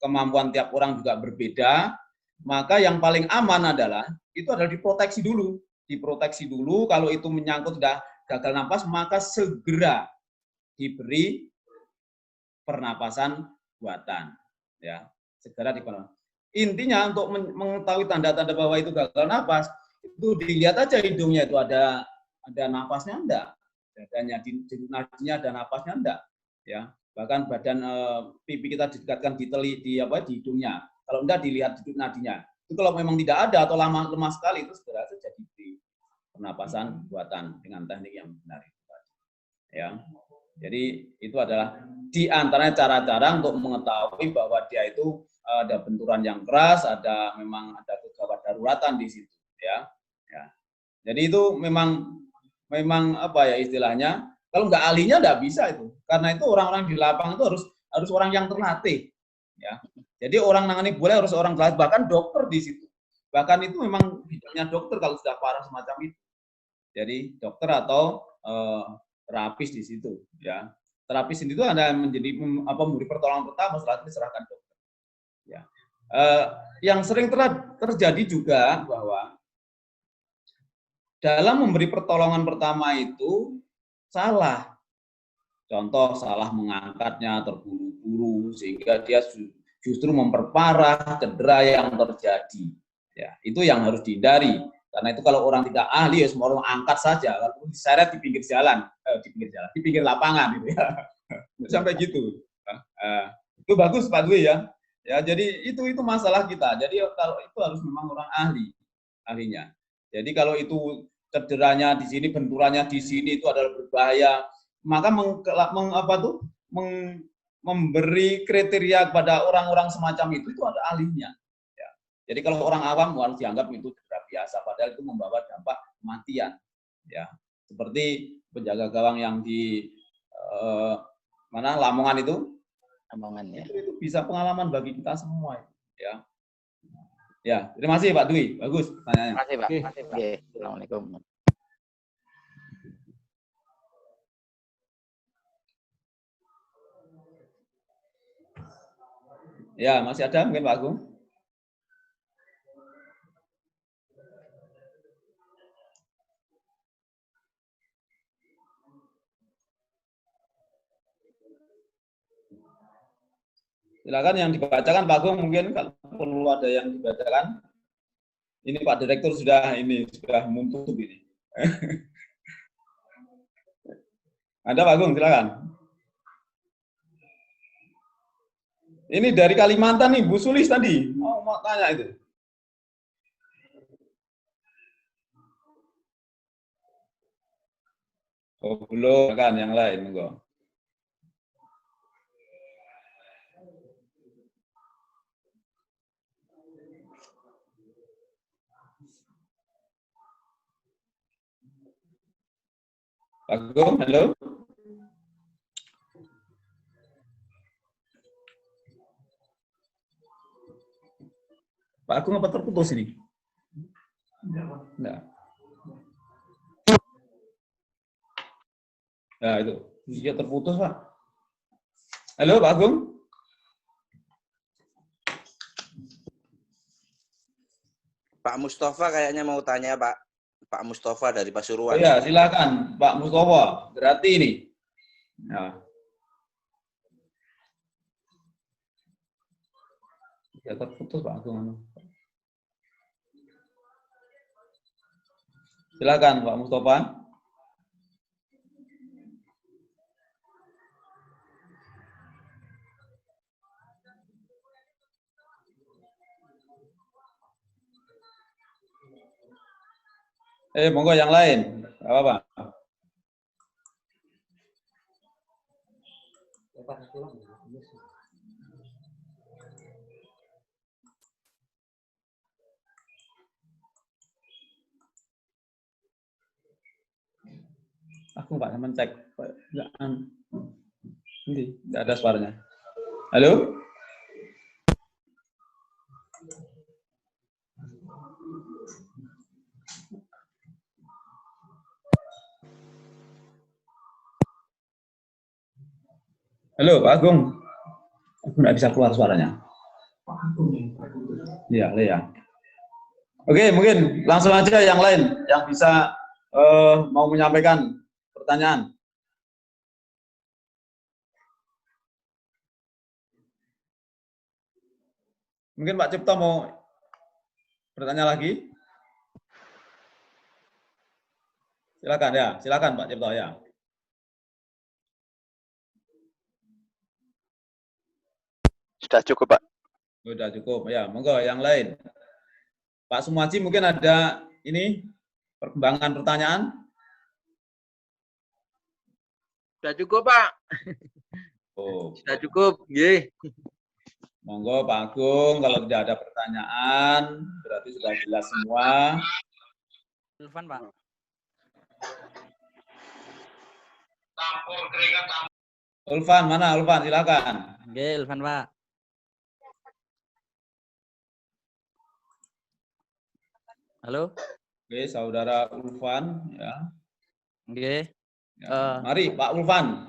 kemampuan tiap orang juga berbeda. Maka yang paling aman adalah itu adalah diproteksi dulu. Diproteksi dulu kalau itu menyangkut sudah gagal napas maka segera diberi pernapasan buatan, ya, segera dipernapasan. Intinya untuk mengetahui tanda-tanda bahwa itu gagal napas, itu dilihat aja hidungnya itu ada napasnya enggak, dadanya di nadinya ada napasnya enggak, ya. Bahkan badan pipi kita didekatkan di hidungnya. Kalau enggak dilihat di nadinya. Itu kalau memang tidak ada atau lemah sekali itu segera saja diberi pernapasan buatan dengan teknik yang benar itu, ya. Jadi itu adalah di antaranya cara-cara untuk mengetahui bahwa dia itu ada benturan yang keras, memang ada kegawat daruratan di situ, ya. Ya. Jadi itu memang apa ya istilahnya, kalau nggak ahlinya nggak bisa itu, karena itu orang-orang di lapangan itu harus orang yang terlatih, ya. Jadi orang nangani bola harus orang terlatih, bahkan dokter di situ, bahkan itu memang bidangnya dokter kalau sudah parah semacam itu. Jadi dokter atau terapis di situ, ya. Terapis itu ada menjadi memberi pertolongan pertama setelah itu diserahkan dokter, ya. Yang sering terjadi juga bahwa dalam memberi pertolongan pertama itu salah. Contoh salah mengangkatnya terburu-buru sehingga dia justru memperparah cedera yang terjadi. Ya, itu yang harus dihindari. Karena itu kalau orang tidak ahli ya semua orang angkat saja, lalu diseret di pinggir jalan, di pinggir lapangan gitu ya. Sampai gitu. Itu bagus Pak Dwi ya. Ya, jadi itu masalah kita. Jadi kalau itu harus memang orang ahlinya. Jadi kalau itu cederanya di sini, benturannya di sini itu adalah berbahaya, maka memberi kriteria kepada orang-orang semacam itu ada ahlinya. Ya. Jadi kalau orang awam harus dianggap itu cedera biasa, padahal itu membawa dampak kematian. Ya. Seperti penjaga gawang yang di Lamongan itu. Lamongan ya. Itu bisa pengalaman bagi kita semua. Ya. Ya, terima kasih Pak Dwi. Bagus pertanyaannya. Terima kasih Pak. Terima kasih Pak. Assalamualaikum. Ya, masih ada mungkin Pak Agung? Silakan yang dibacakan Pak Agung, mungkin kalau perlu ada yang dibacakan. Ini Pak Direktur sudah menutup ini. Ada Pak Agung, silakan. Ini dari Kalimantan nih, Bu Sulis tadi mau tanya itu. Oh belum, kan yang lain enggak. Pak Agung, halo. Pak Agung apa terputus ini? Enggak. Nah itu, dia terputus Pak. Halo Pak Agung. Pak Mustafa kayaknya mau tanya, Pak. Pak Mustafa dari Oh Pasuruan. ya, silakan Pak Mustafa. Berarti ini. Ya. Ya terputus Pak Agung. Silakan Pak Mustafa. Monggo yang lain. Gak apa-apa. Aku nggak sama cek. Nggak ada suaranya. Halo? Halo Pak Agung. Aku nggak bisa keluar suaranya. Iya, Lea. Oke, mungkin langsung aja yang lain yang bisa mau menyampaikan pertanyaan. Mungkin Pak Cipto mau bertanya lagi? Silakan ya, silakan Pak Cipto ya. Sudah cukup, Pak. Sudah cukup ya, monggo yang lain. Pak Sumaji mungkin ada ini perkembangan pertanyaan? Sudah cukup, Pak. Oh. Sudah cukup, nggih. Monggo Pak Agung, kalau tidak ada pertanyaan, berarti sudah jelas semua. Ulfan, Pak. Ulfan, mana Ulfan? Silakan. Oke, Ulfan, Pak. Halo. Oke, saudara Ulfan ya. Oke. Ya. Mari Pak Ulfan.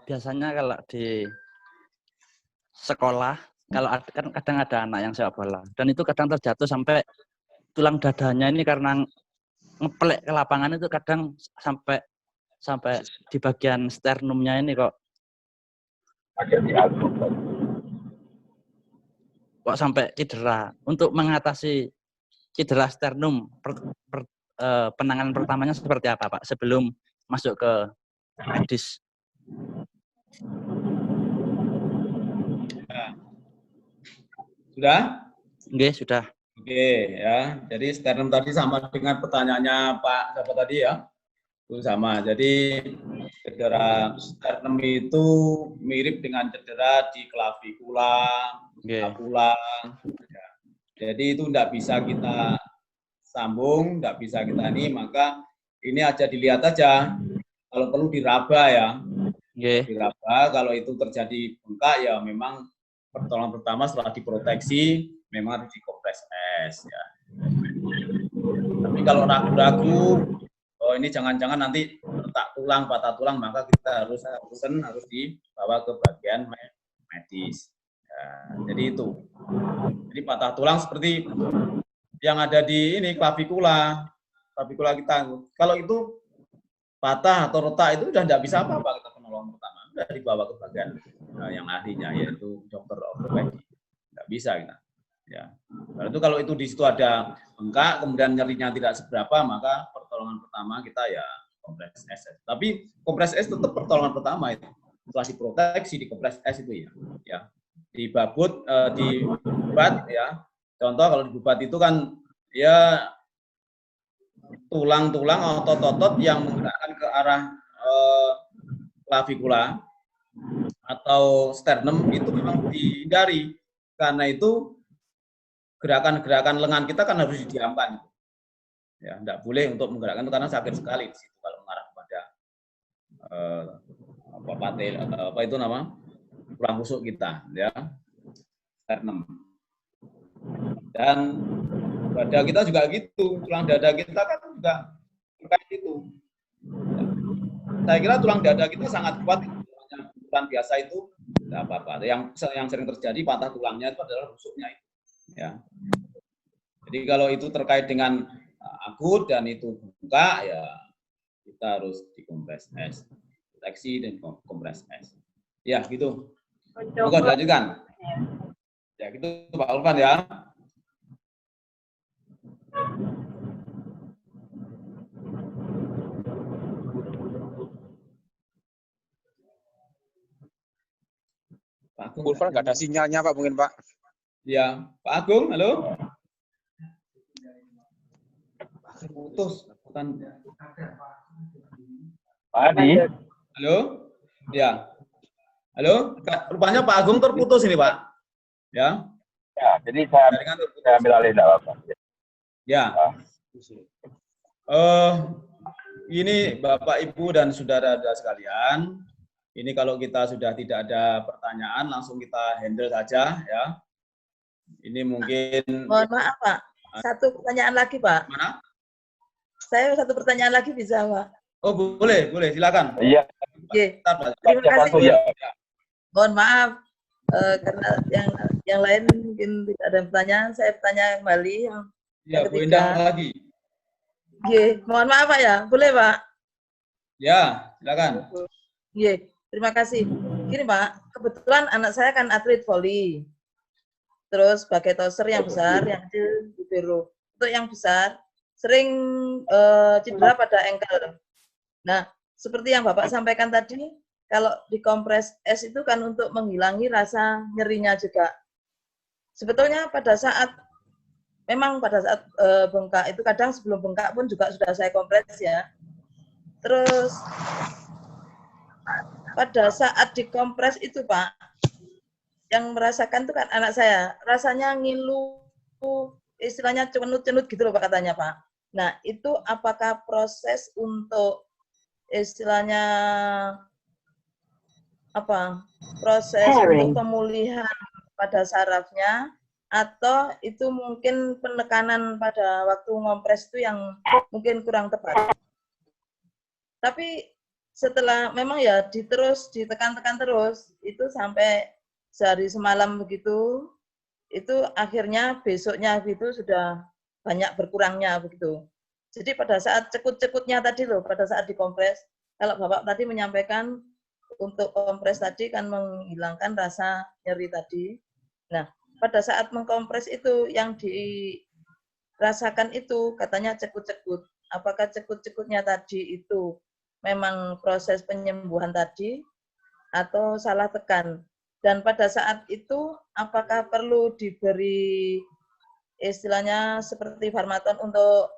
Biasanya kalau di sekolah, kalau kan kadang ada anak yang sepak bola, dan itu kadang terjatuh sampai tulang dadanya ini karena ngeplek ke lapangan itu kadang sampai di bagian sternumnya ini kok sampai cedera. Untuk mengatasi cedera sternum, penanganan pertamanya seperti apa, Pak? Sebelum masuk ke medis. Sudah? Oke, sudah. Oke, ya. Jadi sternum tadi sama dengan pertanyaannya Pak siapa tadi ya? Itu sama. Jadi cedera sternum itu mirip dengan cedera di klavikula, scapula. Ya. Jadi itu tidak bisa kita sambung, tidak bisa kita ini, maka ini aja dilihat aja. Kalau perlu diraba ya. Diraba, kalau itu terjadi bengkak ya memang pertolongan pertama setelah diproteksi memang harus dikompres es ya. Tapi kalau ragu-ragu, oh ini jangan-jangan nanti retak tulang, patah tulang, maka kita harus dibawa ke bagian medis. Ya, jadi itu. Jadi patah tulang seperti yang ada di ini klavikula kita. Kalau itu patah atau retak itu udah tidak bisa apa-apa kita penolongan pertama. Udah dibawa ke bagian yang ahlinya yaitu dokter ortopedi. Nggak bisa kita. Ya. Lalu kalau itu di situ ada bengkak, kemudian nyerinya tidak seberapa, maka pertolongan pertama kita ya kompres es. Tapi kompres es tetap pertolongan pertama itu. Setelah diproteksi di kompres es itu ya. Dibabut, dibubat ya. Contoh kalau dibubat itu kan ya tulang-tulang otot-otot yang menggerakkan ke arah klavikula atau sternum itu memang dihindari, karena itu gerakan-gerakan lengan kita kan harus didiamkan ya, tidak boleh untuk menggerakkan itu karena sakit sekali di situ kalau mengarah kepada apa itu nama tulang rusuk kita ya, sternum. Dan dada kita juga gitu, tulang dada kita kan juga terkait itu. Saya kira tulang dada kita sangat kuat, ukuran biasa itu tidak apa-apa. Yang sering terjadi patah tulangnya itu adalah rusuknya itu. Ya. Jadi kalau itu terkait dengan akut dan itu buka, ya kita harus dikompres es, deteksi dan kompres es. Ya gitu. Monggo dilanjutkan. Ya gitu Pak Ulfan ya. Pak Agung, Ulfan nggak ada sinyalnya Pak mungkin Pak. Ya, Pak Agung, halo. Putus, bukan. Pak Adi. Halo, ya. Halo, rupanya Pak Agung terputus ini Pak. Ya. Ya, jadi saya ambil alih enggak apa-apa. Ya. Ini Bapak, Ibu, dan saudara-saudara sekalian, ini kalau kita sudah tidak ada pertanyaan, langsung kita handle saja ya. Ini mungkin. Mohon maaf Pak, satu pertanyaan lagi Pak. Mana? Saya satu pertanyaan lagi bisa Pak? Oh boleh, silakan. Iya. Terima kasih. Ya. Mohon maaf karena yang lain mungkin tidak ada pertanyaan, saya bertanya kembali yang ketiga. Lagi. Mohon maaf Pak ya, boleh Pak? Ya, silakan. Terima kasih. Gini Pak, kebetulan anak saya kan atlet voli. Terus sebagai toser yang besar, yang kecil libero. Untuk yang besar, sering cedera pada ankle. Nah, seperti yang Bapak sampaikan tadi, kalau dikompres es itu kan untuk menghilangi rasa nyerinya juga. Sebetulnya pada saat bengkak itu kadang sebelum bengkak pun juga sudah saya kompres ya. Terus pada saat dikompres itu Pak, yang merasakan itu kan anak saya, rasanya ngilu, istilahnya cenut-cenut gitu loh Pak katanya Pak. Nah itu apakah proses untuk istilahnya proses untuk pemulihan pada sarafnya, atau itu mungkin penekanan pada waktu ngompres itu yang mungkin kurang tepat. Tapi setelah memang ya ditekan-tekan terus, itu sampai sehari semalam begitu, itu akhirnya besoknya gitu sudah banyak berkurangnya begitu. Jadi pada saat cekut-cekutnya tadi loh, pada saat dikompres, kalau Bapak tadi menyampaikan untuk kompres tadi kan menghilangkan rasa nyeri tadi. Nah, pada saat mengkompres itu yang dirasakan itu katanya cekut-cekut. Apakah cekut-cekutnya tadi itu memang proses penyembuhan tadi atau salah tekan? Dan pada saat itu apakah perlu diberi istilahnya seperti farmaton untuk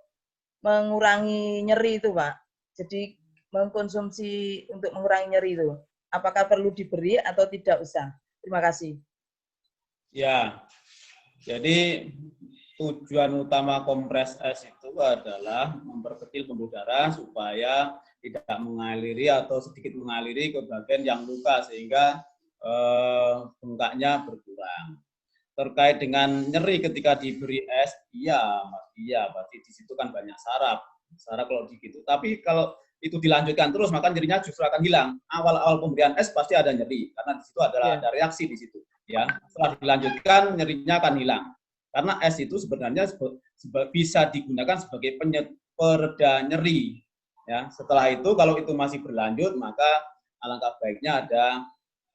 mengurangi nyeri itu Pak? Jadi mengkonsumsi untuk mengurangi nyeri itu. Apakah perlu diberi atau tidak usah? Terima kasih. Ya, jadi tujuan utama kompres es itu adalah memperkecil pembuluh darah supaya tidak mengaliri atau sedikit mengaliri ke bagian yang luka sehingga bengkaknya berkurang. Terkait dengan nyeri ketika diberi es, iya pasti di situ kan banyak saraf kalau begitu. Tapi kalau itu dilanjutkan terus maka nyerinya justru akan hilang. Awal-awal pemberian es pasti ada nyeri karena di situ ada reaksi di situ. Ya, setelah dilanjutkan nyerinya akan hilang. Karena es itu sebenarnya bisa digunakan sebagai pereda nyeri. Ya, setelah itu kalau itu masih berlanjut maka alangkah baiknya ada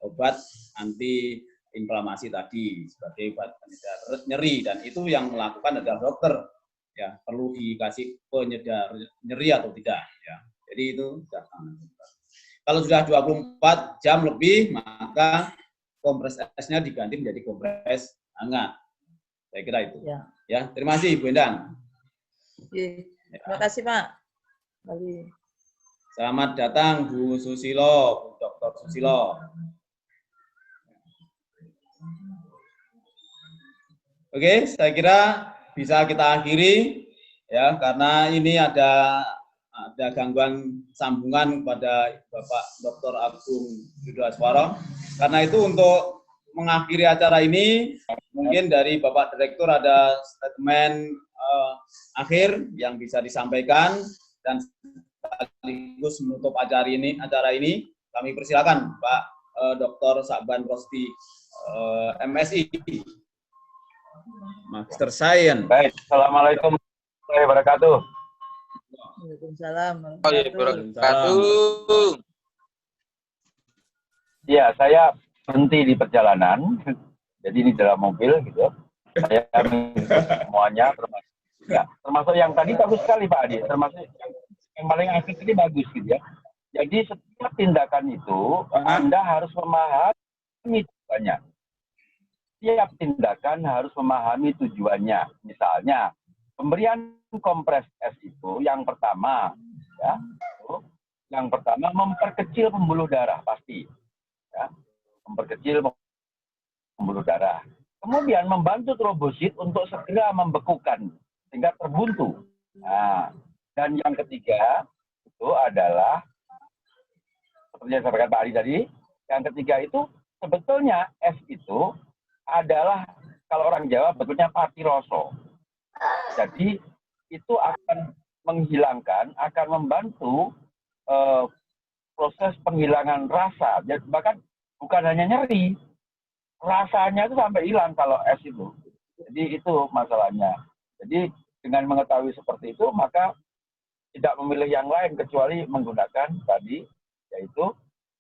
obat anti inflamasi tadi sebagai obat penyedar nyeri, dan itu yang melakukan adalah dokter. Ya, perlu dikasih penyedar nyeri atau tidak. Ya, jadi itu sudah tangan dokter. Kalau sudah 24 jam lebih maka kompres esnya diganti menjadi kompres hangat. Saya kira itu. Ya, terima kasih Bu Endang. Terima kasih Pak. Selamat datang Bu Susilo, Bu Dr. Susilo. Oke, saya kira bisa kita akhiri ya karena ini ada gangguan sambungan kepada Bapak Dr. Agung Yudhoaswara. Karena itu untuk mengakhiri acara ini, mungkin dari Bapak Direktur ada statement akhir yang bisa disampaikan dan sekaligus menutup acara ini. Kami persilakan Pak Dr. Sa'ban Rosti, MSI, Master Science. Baik, Assalamualaikum warahmatullahi wabarakatuh. Waalaikumsalam. Wabarakatuh. Iya, saya berhenti di perjalanan. Jadi ini dalam mobil gitu. Saya semuanya termasuk yang tadi bagus sekali Pak Adi. Termasuk yang paling asik ini bagus gitu ya. Jadi setiap tindakan itu Anda harus memahami tujuannya. Setiap tindakan harus memahami tujuannya. Misalnya pemberian kompres es itu yang pertama ya, yang pertama memperkecil pembuluh darah pasti. Ya, memperkecil pembuluh darah. Kemudian membantu trombosit untuk segera membekukan sehingga terbuntu. Nah, dan yang ketiga itu adalah seperti yang saya sampaikan Pak Adi tadi, yang ketiga itu sebetulnya es itu adalah kalau orang Jawa betulnya patiroso. Jadi itu akan menghilangkan, akan membantu proses penghilangan rasa. Jadi, bahkan bukan hanya nyeri, rasanya itu sampai hilang kalau es itu. Jadi itu masalahnya. Jadi dengan mengetahui seperti itu, maka tidak memilih yang lain kecuali menggunakan tadi, yaitu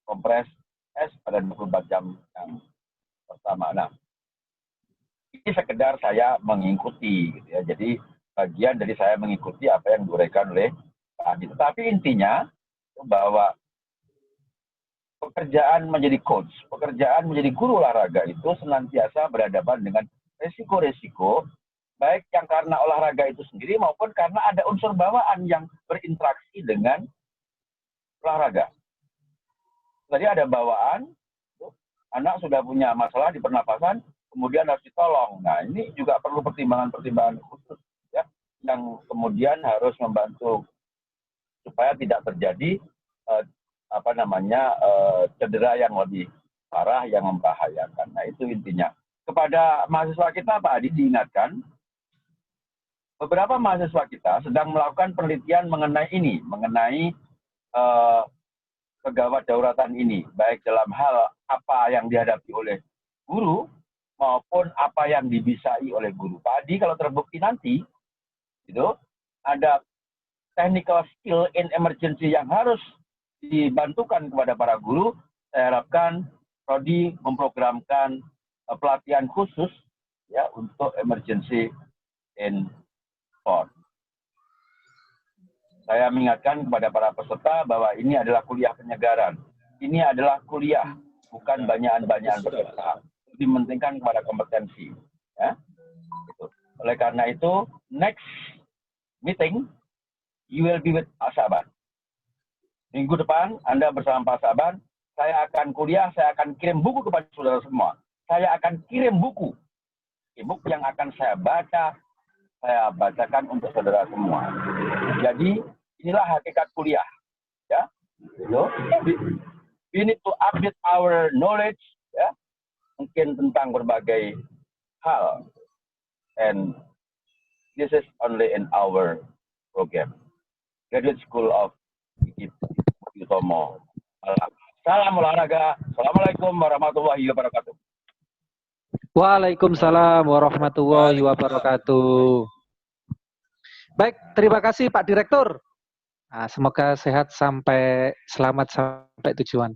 kompres es pada 24 jam yang pertama. Nah, ini sekedar saya mengikuti, gitu ya. Jadi bagian dari saya mengikuti apa yang diuraikan oleh Pak Adi. Tetapi intinya bahwa pekerjaan menjadi coach, pekerjaan menjadi guru olahraga itu senantiasa berhadapan dengan resiko-resiko, baik yang karena olahraga itu sendiri maupun karena ada unsur bawaan yang berinteraksi dengan olahraga. Tadi ada bawaan, anak sudah punya masalah di pernapasan, kemudian harus ditolong. Nah, ini juga perlu pertimbangan-pertimbangan khusus ya, yang kemudian harus membantu supaya tidak terjadi cedera yang lebih parah yang membahayakan. Nah, itu intinya. Kepada mahasiswa kita Pak Adi diingatkan, beberapa mahasiswa kita sedang melakukan penelitian mengenai ini, mengenai kegawat dauratan ini, baik dalam hal apa yang dihadapi oleh guru maupun apa yang dibisai oleh guru. Pak Adi kalau terbukti nanti, itu ada technical skill in emergency yang harus dibantukan kepada para guru. Saya harapkan Prodi memprogramkan pelatihan khusus ya untuk emergency in sport. Saya mengingatkan kepada para peserta bahwa ini adalah kuliah penyegaran. Ini adalah kuliah, bukan banyakan peserta. Dimentingkan kepada kompetensi. Ya. Oleh karena itu, next meeting, you will be with Pak Sa'ban. Minggu depan, Anda bersama Pak Sa'ban, saya akan kuliah, saya akan kirim buku kepada saudara semua. Saya akan kirim buku. Buku yang akan saya baca, saya bacakan untuk saudara semua. Jadi, inilah hakikat kuliah. Ya, we need to update our knowledge, ya, mungkin tentang berbagai hal. And this is only in our program. Graduate School of Utomo. Salam olahraga. Assalamualaikum warahmatullahi wabarakatuh. Waalaikumsalam warahmatullahi wabarakatuh. Baik, terima kasih Pak Direktur. Nah, semoga sehat sampai selamat sampai tujuan.